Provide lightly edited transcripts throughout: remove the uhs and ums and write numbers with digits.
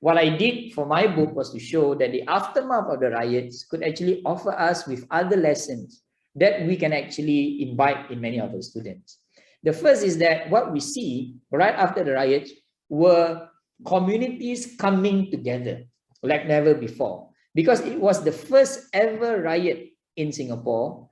What I did for my book was to show that the aftermath of the riots could actually offer us with other lessons that we can actually imbibe in many of our students. The first is that what we see right after the riots were communities coming together like never before, because it was the first ever riot in Singapore.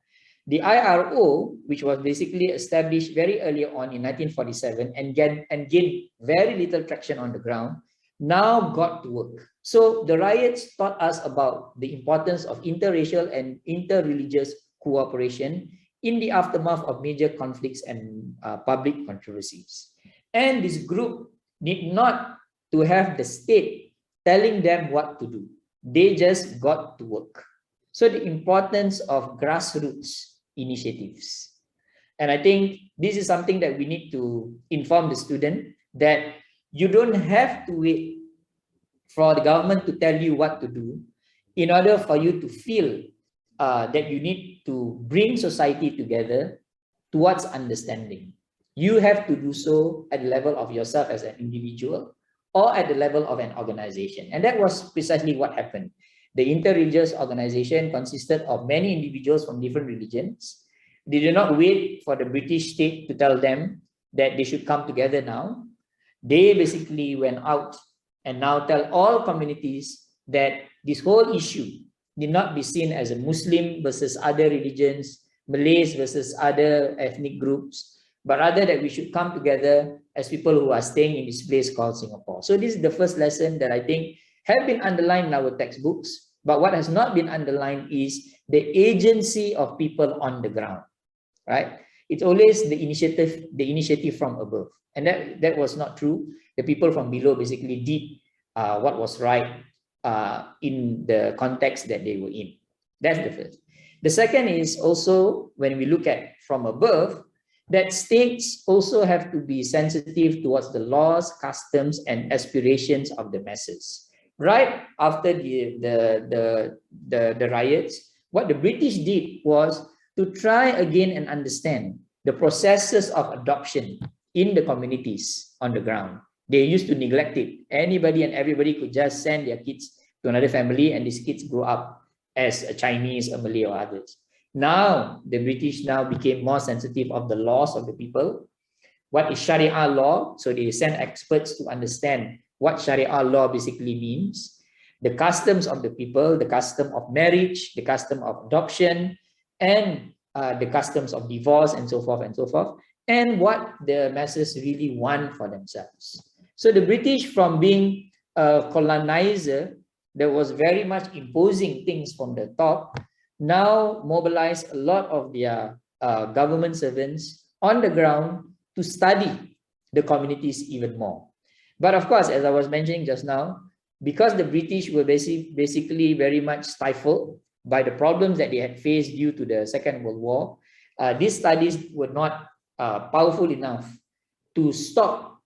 The IRO, which was basically established very early on in 1947 and gained very little traction on the ground, now got to work. So the riots taught us about the importance of interracial and interreligious cooperation in the aftermath of major conflicts and public controversies. And this group need not to have the state telling them what to do. They just got to work. So the importance of grassroots initiatives. And I think this is something that we need to inform the student, that you don't have to wait for the government to tell you what to do in order for you to feel that you need to bring society together towards understanding. You have to do so at the level of yourself as an individual or at the level of an organization. And that was precisely what happened. The interreligious organization consisted of many individuals from different religions. They did not wait for the British state to tell them that they should come together now. They basically went out and now tell all communities that this whole issue did not be seen as a Muslim versus other religions, Malays versus other ethnic groups, but rather that we should come together as people who are staying in this place called Singapore. So this is the first lesson that I think have been underlined in our textbooks, but what has not been underlined is the agency of people on the ground, right? It's always the initiative from above. And that was not true. The people from below basically did what was right in the context that they were in. That's the first. The second is also, when we look at from above, that states also have to be sensitive towards the laws, customs, and aspirations of the masses. Right after the riots, what the British did was to try again and understand the processes of adoption in the communities on the ground. They used to neglect it. Anybody and everybody could just send their kids to another family, and these kids grow up as a Chinese, a Malay, or others. Now, the British now became more sensitive of the laws of the people. What is Sharia law? So they sent experts to understand what Sharia law basically means, the customs of the people, the custom of marriage, the custom of adoption, and the customs of divorce, and so forth and so forth, and what the masses really want for themselves. So the British, from being a colonizer that was very much imposing things from the top, now mobilize a lot of their government servants on the ground to study the communities even more. But of course, as I was mentioning just now, because the British were basically very much stifled by the problems that they had faced due to the Second World War, these studies were not powerful enough to stop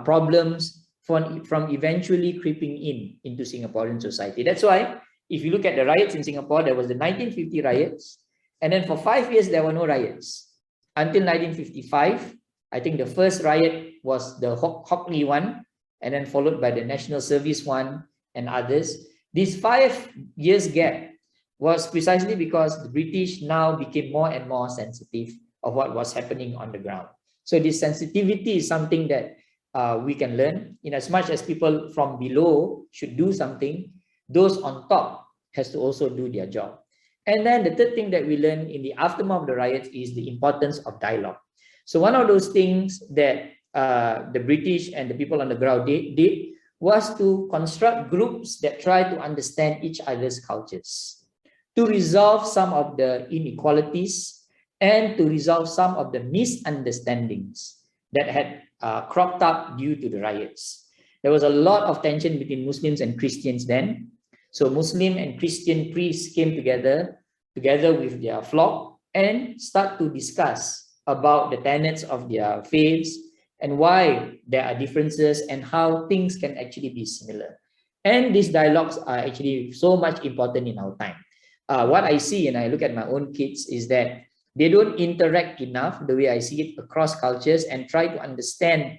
problems from eventually creeping into Singaporean society. That's why, if you look at the riots in Singapore, there was the 1950 riots, and then for 5 years, there were no riots. Until 1955, I think the first riot was the Hock Lee one, and then followed by the National Service one and others. This 5 years gap was precisely because the British now became more and more sensitive of what was happening on the ground. So this sensitivity is something that we can learn. In as much as people from below should do something, those on top has to also do their job. And then the third thing that we learn in the aftermath of the riots is the importance of dialogue. So one of those things that the British and the people on the ground did was to construct groups that try to understand each other's cultures, to resolve some of the inequalities, and to resolve some of the misunderstandings that had cropped up due to the riots. There was a lot of tension between Muslims and Christians then. So Muslim and Christian priests came together with their flock and start to discuss about the tenets of their faiths and why there are differences and how things can actually be similar. And these dialogues are actually so much important in our time. What I see, and I look at my own kids, is that they don't interact enough the way I see it across cultures and try to understand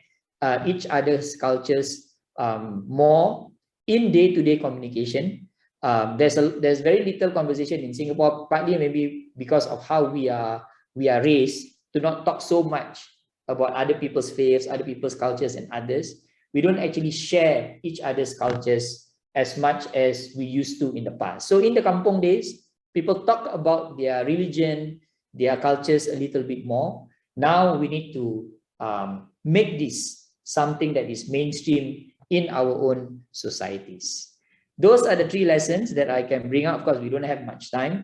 each other's cultures more in day-to-day communication. There's very little conversation in Singapore, partly maybe because of how we are raised to not talk so much about other people's faiths, other people's cultures, and others. We don't actually share each other's cultures as much as we used to in the past. So in the kampong days, people talk about their religion, their cultures a little bit more. Now we need to make this something that is mainstream in our own societies. Those are the 3 lessons that I can bring out. Of course, we don't have much time.